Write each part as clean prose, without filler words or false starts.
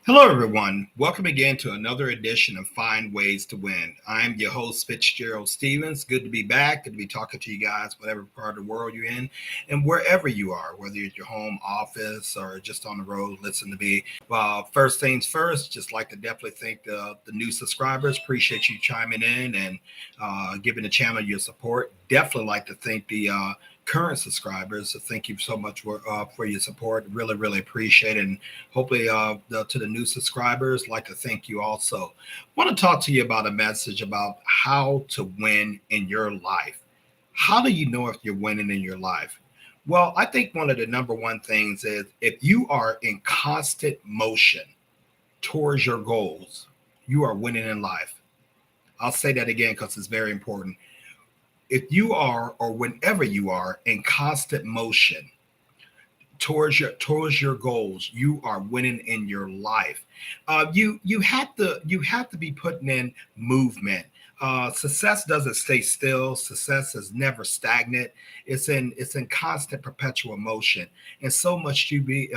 Hello, everyone. Welcome again to another edition of Find Ways to Win. I'm your host, FitzgeraldStephens. Good to be back. Good to be talking to you guys, whatever part of the world you're in, and wherever you are, whether you're at your home office or just on the road, listen to me. First things first, just like to definitely thank the new subscribers. Appreciate you chiming in and giving the channel your support. Definitely like to thank the current subscribers. So thank you so much for your support. Really, really appreciate it. And hopefully to the new subscribers, like to thank you also. Want to talk to you about a message about how to win in your life. How do you know if you're winning in your life? Well, I think one of the number one things is if you are in constant motion towards your goals, you are winning in life. I'll say that again because it's very important. If you are, or whenever you are in constant motion towards your goals, you are winning in your life. You have to be putting in movement. Success doesn't stay still. Success is never stagnant. It's in constant perpetual motion. And so much you do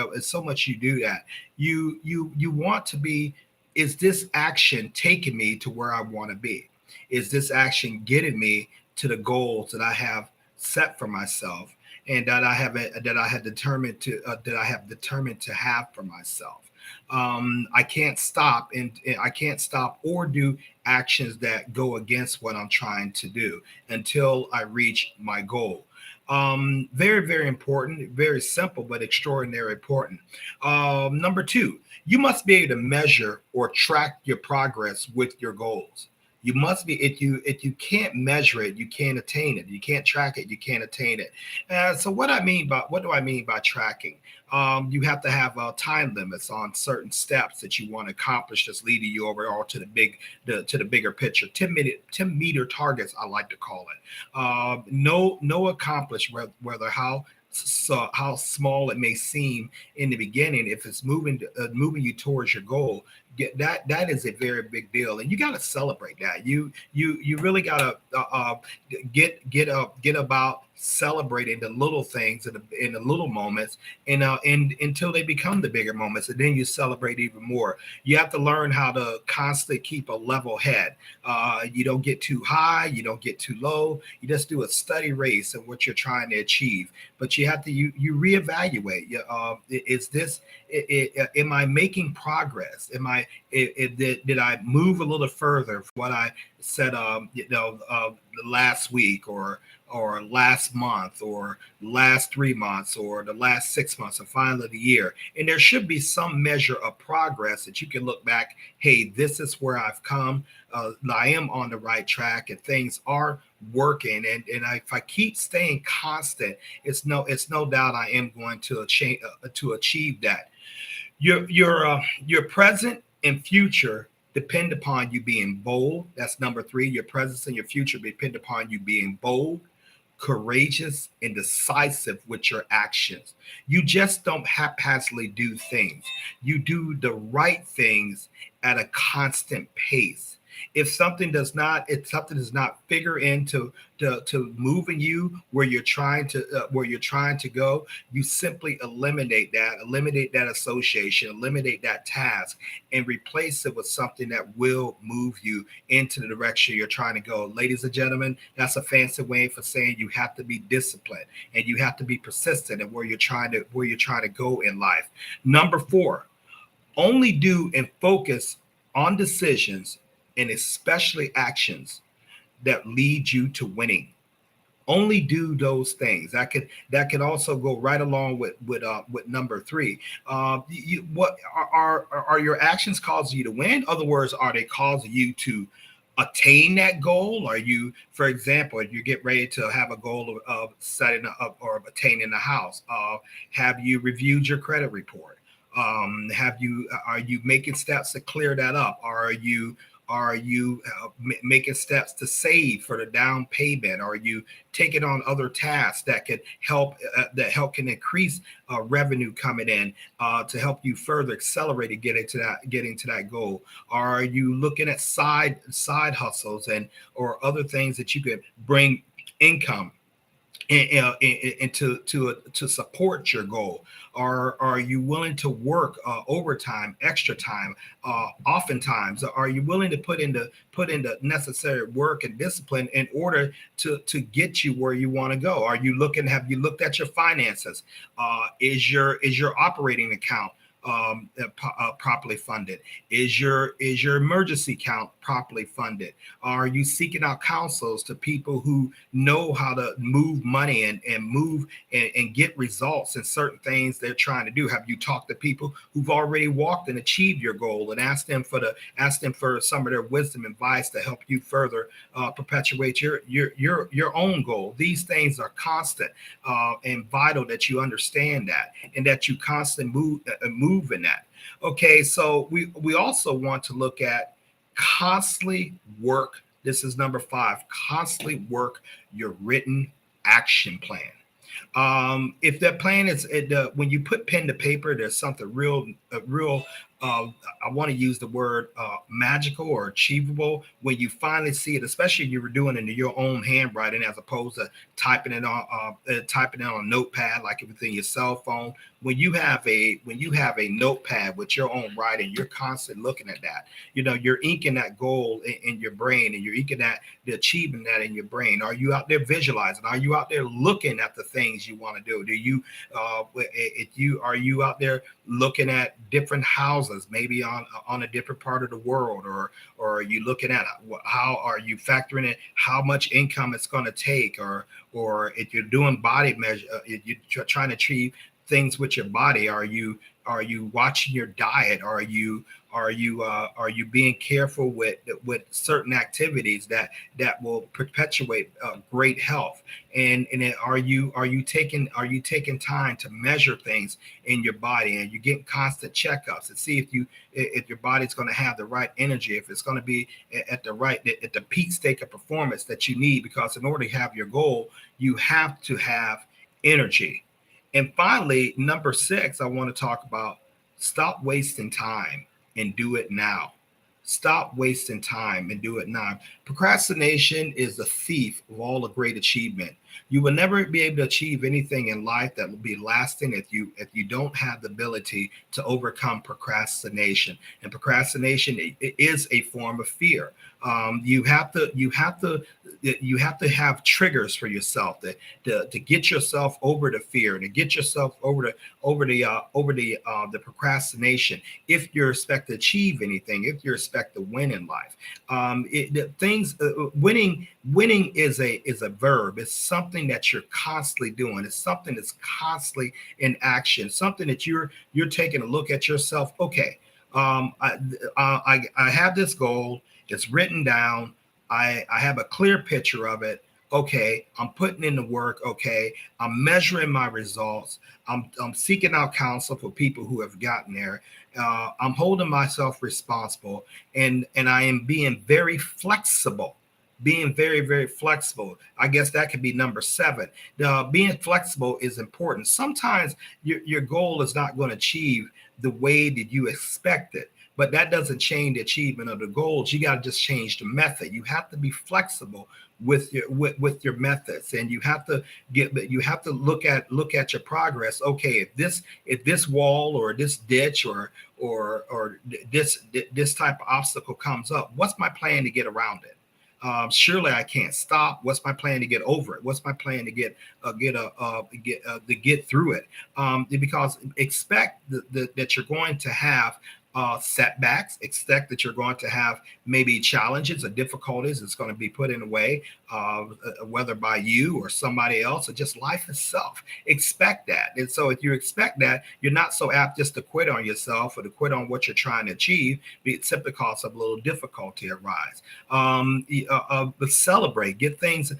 that. You want to be. Is this action taking me to where I want to be? Is this action getting me to the goals that I have set for myself? And that I have determined to have for myself. I can't stop, and I can't stop or do actions that go against what I'm trying to do until I reach my goal. Very, very important, very simple, but extraordinarily important. Number two, you must be able to measure or track your progress with your goals. You must be. If you can't measure it, you can't attain it. You can't track it, you can't attain it. So what do I mean by tracking? You have to have time limits on certain steps that you want to accomplish that's leading you overall to the bigger picture. 10 meter targets, I like to call it. No accomplish, whether how small it may seem in the beginning. If it's moving you towards your goal, that is a very big deal, and you got to celebrate that. You really got to get about celebrating the little things in the little moments, and until they become the bigger moments, and then you celebrate even more. You have to learn how to constantly keep a level head. You don't get too high, you don't get too low. You just do a steady race of what you're trying to achieve. But you reevaluate. Is this? Am I making progress? Did I move a little further from what I said? Last week, or last month, or last 3 months, or the last 6 months, or finally the year. And there should be some measure of progress that you can look back. Hey, this is where I've come. I am on the right track, and things are working. If I keep staying constant, it's no doubt I am going to achieve that. Your present and future depend upon you being bold. That's number three. Your presence and your future depend upon you being bold, courageous, and decisive with your actions. You just don't haphazardly do things. You do the right things at a constant pace. If something does not figure into to moving you where you're trying to go, you simply eliminate that association, eliminate that task, and replace it with something that will move you into the direction you're trying to go. Ladies and gentlemen, that's a fancy way for saying you have to be disciplined and you have to be persistent in where you're trying to go in life. Number four, only do and focus on decisions, and especially actions that lead you to winning. Only do those things. That could also go right along with number three. What are your actions causing you to win? In other words, are they causing you to attain that goal? Are you, for example, if you get ready to have a goal of setting up or of attaining a house, have you reviewed your credit report? Are you making steps to clear that up? Are you making steps to save for the down payment? Are you taking on other tasks that could can increase revenue coming in to help you further accelerate and getting to that goal? Are you looking at side hustles and or other things that you could bring income and to support your goal? Are you willing to work overtime, extra time? Oftentimes, are you willing to put into necessary work and discipline in order to get you where you want to go? Are you looking? Have you looked at your finances? Is your operating account properly funded? Is your emergency account properly funded? Are you seeking out counsels to people who know how to move money and move and get results in certain things they're trying to do? Have you talked to people who've already walked and achieved your goal and asked them for some of their wisdom and advice to help you further perpetuate your own goal? These things are constant and vital that you understand that, and that you constantly move in that. Okay, so we also want to look at constantly work. This is number 5. Constantly work your written action plan. If that plan is when you put pen to paper, there's something real. I want to use the word magical or achievable when you finally see it, especially if you were doing it in your own handwriting as opposed to typing it on a notepad like everything your cell phone. When you have a notepad with your own writing, you're constantly looking at that. You're inking that goal in your brain, and you're inking that the achievement that in your brain. Are you out there visualizing? Are you out there looking at the things you want to do? Are you out there looking at different houses, maybe on a different part of the world, or are you looking at how are you factoring in how much income it's going to take, or if you're doing body measure, if you're trying to achieve things with your body, are you watching your diet? Are you being careful with certain activities that will perpetuate great health? And then are you taking time to measure things in your body, and you get constant checkups to see if your body's going to have the right energy, if it's going to be at the peak state of performance that you need? Because in order to have your goal, you have to have energy. And finally, number 6, I want to talk about: stop wasting time and do it now. Stop wasting time and do it now. Procrastination is the thief of all the great achievement. You will never be able to achieve anything in life that will be lasting if you don't have the ability to overcome procrastination. And procrastination is a form of fear. You have to have triggers for yourself to get yourself over the fear, to get yourself over the procrastination. If you expect to achieve anything, if you expect to win in life, winning is a verb. It's something that you're constantly doing. It's something that's constantly in action. Something that you're taking a look at yourself. Okay, I have this goal. It's written down. I have a clear picture of it. Okay, I'm putting in the work. Okay, I'm measuring my results. I'm seeking out counsel for people who have gotten there. I'm holding myself responsible, and I am being very flexible. Being very, very flexible. I guess that could be number 7. Being flexible is important. Sometimes your goal is not going to achieve the way that you expect it, but that doesn't change the achievement of the goals. You got to just change the method. You have to be flexible with your methods, and you have to look at your progress. Okay, if this wall or this ditch or this type of obstacle comes up, what's my plan to get around it? Surely I can't stop. What's my plan to get over it? What's my plan to get through it? Because expect that you're going to have setbacks. Expect that you're going to have maybe challenges or difficulties that's going to be put in the way, whether by you or somebody else or just life itself. Expect that. And so if you expect that, you're not so apt just to quit on yourself or to quit on what you're trying to achieve, simply because of a little difficulty arise. But celebrate, get things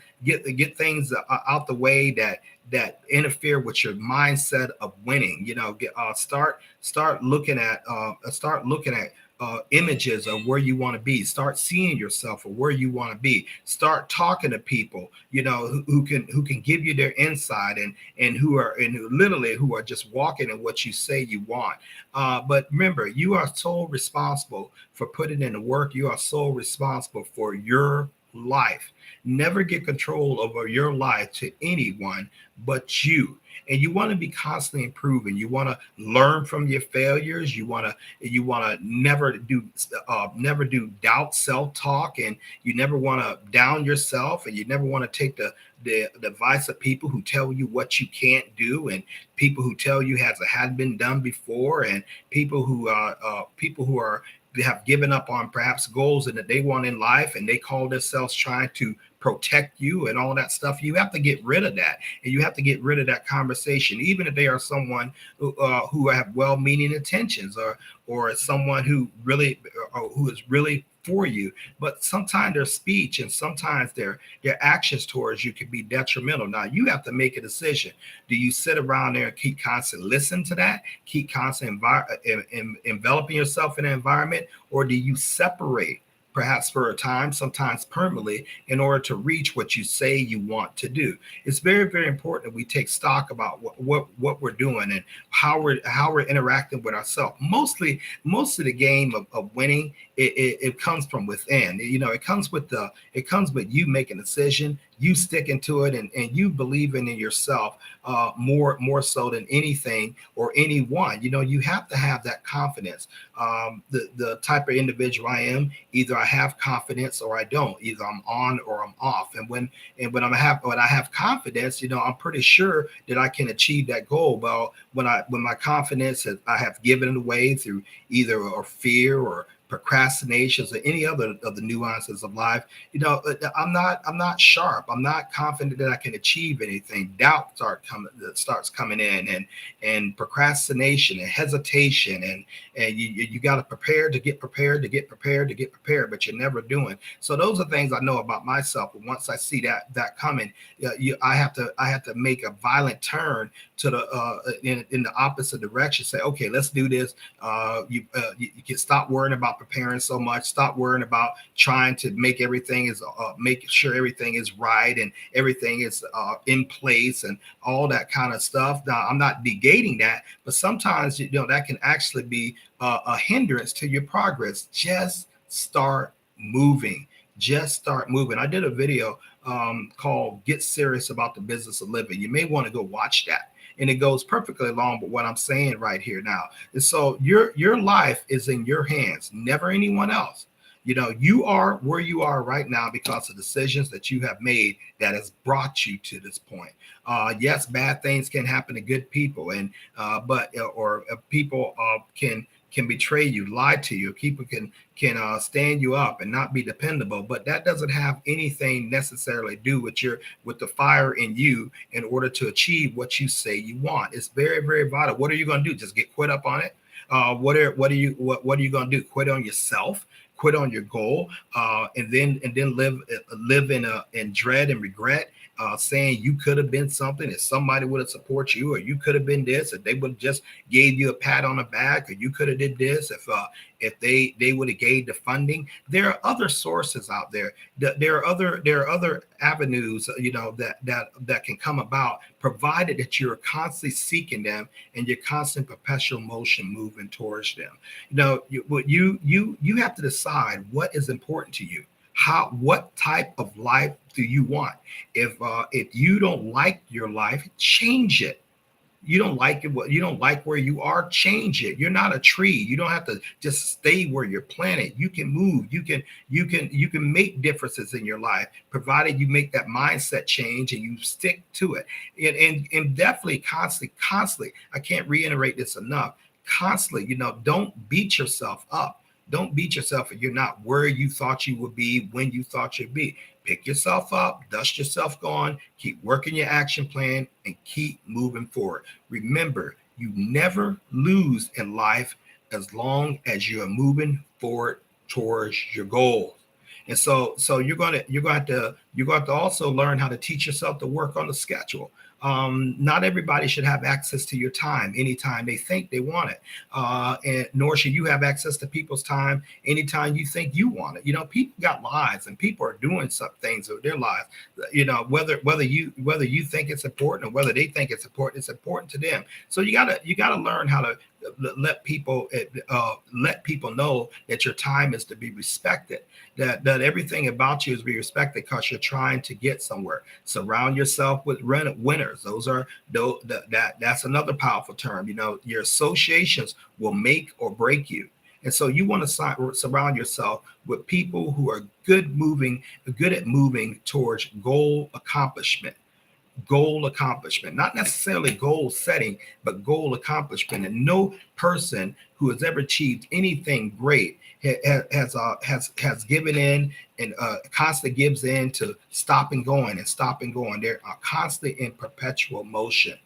out the way that interfere with your mindset of winning. Start looking at images of where you want to be. Start seeing yourself or where you want to be. Start talking to people, who can give you their insight and who are just walking in what you say you want. But remember, you are so responsible for putting in the work. You are so responsible for your life. Never give control over your life to anyone but you. And you want to be constantly improving. You want to learn from your failures. You want to never do doubt, self talk, and you never want to down yourself, and you never want to take the advice of people who tell you what you can't do, and people who tell you hadn't been done before, and people who are they have given up on perhaps goals and that they want in life, and they call themselves trying to protect you and all that stuff. You have to get rid of that, and you have to get rid of that conversation, even if they are someone who have well-meaning intentions, or someone who is really for you. But sometimes their speech and sometimes their actions towards you can be detrimental. Now you have to make a decision. Do you sit around there and keep constantly listen to that, keep constantly enveloping yourself in an environment, or do you separate, perhaps for a time, sometimes permanently, in order to reach what you say you want to do? It's very, very important that we take stock about what we're doing and how we're interacting with ourselves. Most of the game of winning, it comes from within. It comes with you making a decision, you sticking to it, and you believing in yourself more so than anything or anyone. You have to have that confidence. The type of individual I am, either I have confidence or I don't. Either I'm on or I'm off. And when I have confidence, I'm pretty sure that I can achieve that goal. Well, when my confidence I have given it away through either or fear or procrastinations or any other of the nuances of life, I'm not sharp. I'm not confident that I can achieve anything. Doubt starts coming in, and procrastination and hesitation, and you got to prepare to get prepared, but you're never doing. So those are things I know about myself. And once I see that coming, I have to make a violent turn to the in the opposite direction. Say, okay, let's do this. You can stop worrying about preparing so much. Stop worrying about trying to make sure everything is right and everything is in place and all that kind of stuff. Now, I'm not negating that, but sometimes that can actually be a hindrance to your progress. Just start moving. I did a video called "Get Serious About the Business of Living." You may want to go watch that. And it goes perfectly along with what I'm saying right here now. And so your life is in your hands, never anyone else. You are where you are right now because of decisions that you have made that has brought you to this point. Yes, bad things can happen to good people, and people can betray you, lie to you. People can stand you up and not be dependable, but that doesn't have anything necessarily do with the fire in you in order to achieve what you say you want. It's very, very vital. What are you going to do? Just get quit up on it? What are you going to do? Quit on yourself? Quit on your goal, and then live in dread and regret, saying you could have been something if somebody would have supported you, or you could have been this if they would have just gave you a pat on the back, or you could have did this if they would have gave the funding. There are other sources out there. There are other avenues, that can come about, provided that you're constantly seeking them and you're constant perpetual motion moving towards them. You have to decide what is important to you. What type of life do you want? If you don't like your life, change it. You don't like it, you don't like where you are, change it. You're not a tree. You don't have to just stay where you're planted. You can move. You can make differences in your life, provided you make that mindset change and you stick to it. And definitely constantly, I can't reiterate this enough. Constantly, don't beat yourself up. Don't beat yourself if you're not where you thought you would be when you thought you'd be. Pick yourself up, dust yourself gone, keep working your action plan, and keep moving forward. Remember, you never lose in life as long as you are moving forward towards your goals. And so you're going to also learn how to teach yourself to work on the schedule. Not everybody should have access to your time anytime they think they want it, and nor should you have access to people's time anytime you think you want it. People got lives, and people are doing some things with their lives. Whether you think it's important or whether they think it's important to them. So you gotta learn how to let people know that your time is to be respected, that everything about you is to be respected because you're trying to get somewhere. Surround yourself with winners. That's another powerful term. Your associations will make or break you. And so you want to surround yourself with people who are good at moving towards goal accomplishment, not necessarily goal setting, but goal accomplishment. And no person who has ever achieved anything great has given in and constantly gives in to stop and going and stop and going. They're constantly in perpetual motion.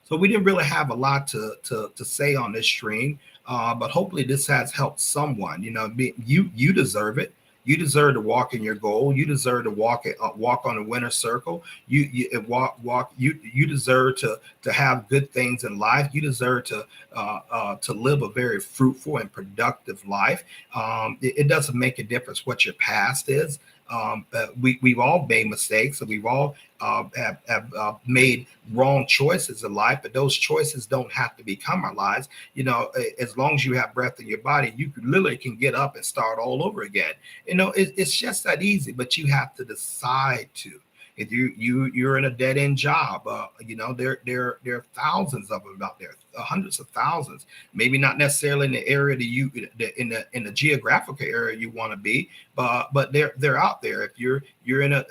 So we didn't really have a lot to say on this stream, but hopefully this has helped someone. You deserve it. You deserve to walk in your goal. You deserve to walk on the winner circle. You deserve to have good things in life. You deserve to live a very fruitful and productive life. It doesn't make a difference what your past is. We've all made mistakes, and we've all have made wrong choices in life, but those choices don't have to become our lives. As long as you have breath in your body, you literally can get up and start all over again. It's just that easy, but you have to decide to. If you're in a dead end job, there are thousands of them out there, hundreds of thousands. Maybe not necessarily in the area in the geographical area you want to be, but they're out there. If you're in a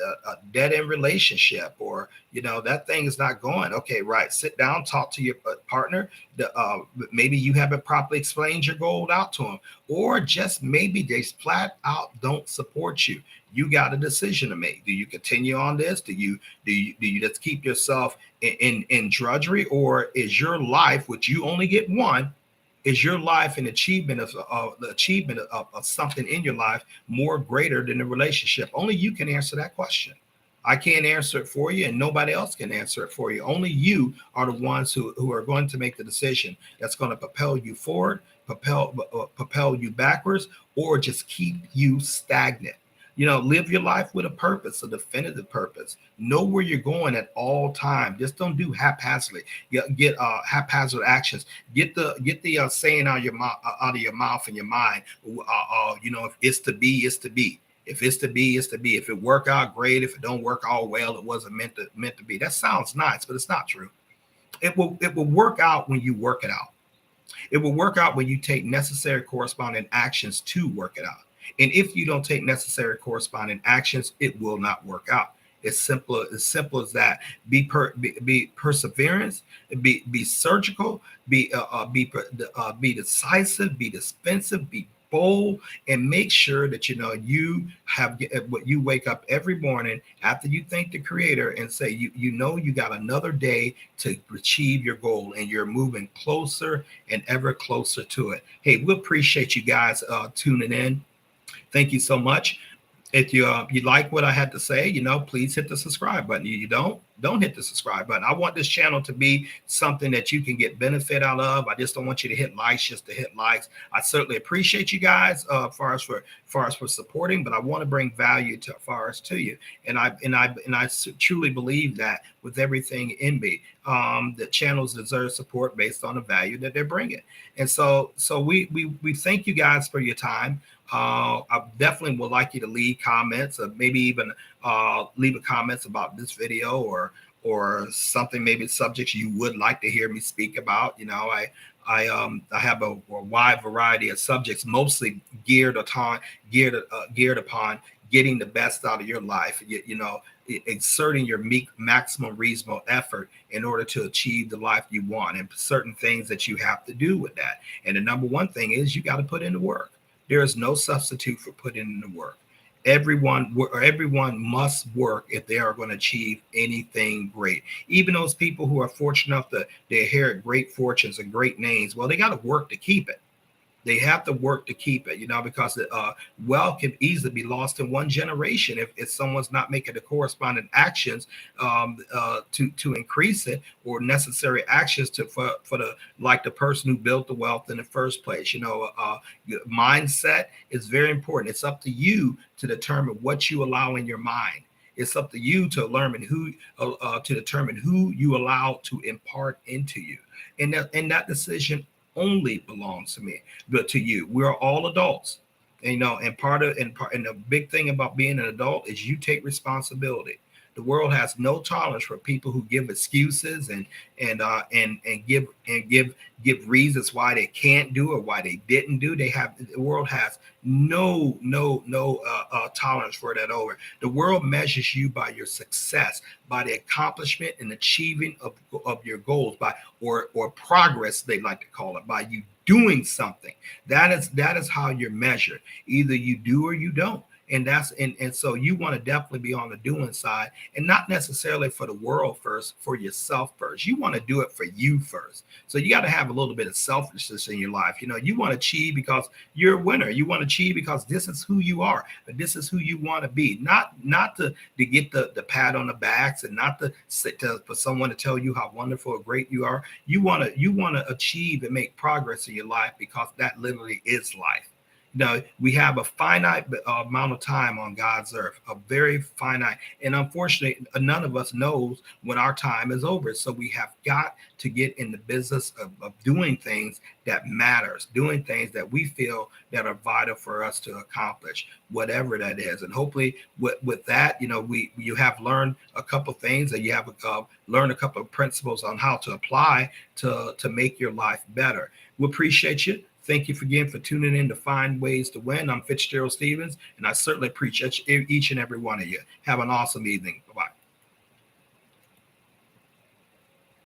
dead end relationship, or that thing is not going okay, right? Sit down, talk to your partner. Maybe you haven't properly explained your goal out to them, or just maybe they flat out don't support you. You got a decision to make. Do you continue on this? Do you just keep yourself in drudgery, or is your life, which you only get one, is your life an achievement of the achievement of something in your life more greater than the relationship? Only you can answer that question. I can't answer it for you, and nobody else can answer it for you. Only you are the ones who are going to make the decision that's going to propel you forward, propel you backwards, or just keep you stagnant. Live your life with a purpose, a definitive purpose. Know where you're going at all time. Just don't do haphazardly. Get haphazard actions. Get the saying out of your mouth and your mind. If it's to be, it's to be. If it's to be, it's to be. If it work out, great. If it don't work out, well, it wasn't meant to be. That sounds nice, but it's not true. It will work out when you work it out. It will work out when you take necessary corresponding actions to work it out. And if you don't take necessary corresponding actions, it will not work out. It's simple as that. Be perseverance. Be surgical. Be decisive. Be defensive. Be bold, and make sure that you have what you wake up every morning after you thank the Creator and say you got another day to achieve your goal, and you're moving closer and ever closer to it. Hey, we appreciate you guys tuning in. Thank you so much. If you like what I had to say, please hit the subscribe button. You don't hit the subscribe button. I want this channel to be something that you can get benefit out of. I just don't want you to hit likes just to hit likes. I certainly appreciate you guys far as for supporting, but I want to bring value to you. And I truly believe that with everything in me, the channels deserve support based on the value that they're bringing. And so we thank you guys for your time. I definitely would like you to leave comments, or maybe even leave a comments about this video, or something, maybe subjects you would like to hear me speak about. I have a wide variety of subjects, mostly geared upon getting the best out of your life. Exerting your maximum reasonable effort in order to achieve the life you want, and certain things that you have to do with that. And the number one thing is you got to put in the work. There is no substitute for putting in the work. Everyone must work if they are going to achieve anything great. Even those people who are fortunate enough to inherit great fortunes and great names, well, they got to work to keep it. They have to work to keep it, because wealth can easily be lost in one generation if someone's not making the corresponding actions to increase it, or necessary actions for the person who built the wealth in the first place. Mindset is very important. It's up to you to determine what you allow in your mind. It's up to you to determine who you allow to impart into you, and that decision only belongs to me, but to you. We're all adults. And, and the big thing about being an adult is you take responsibility. The world has no tolerance for people who give excuses and give reasons why they can't do or why they didn't do. The world has no tolerance for that. Over the world measures you by your success, by the accomplishment and achieving of your goals, by or progress, they like to call it, by you doing something. That is how you're measured. Either you do or you don't. And so you want to definitely be on the doing side, and not necessarily for the world first, for yourself first. You want to do it for you first. So you got to have a little bit of selfishness in your life. You want to achieve because you're a winner. You want to achieve because this is who you are, but this is who you want to be. Not to get the pat on the backs, and not for someone to tell you how wonderful or great you are. You want to achieve and make progress in your life, because that literally is life. We have a finite amount of time on God's earth, a very finite. And unfortunately, none of us knows when our time is over. So we have got to get in the business of doing things that matters, doing things that we feel that are vital for us to accomplish, whatever that is. And hopefully with that, you have learned a couple things, and you have learned a couple of principles on how to apply to make your life better. We appreciate you. Thank you again for tuning in to Find Ways to Win. I'm Fitzgerald Stephens, and I certainly appreciate each and every one of you. Have an awesome evening.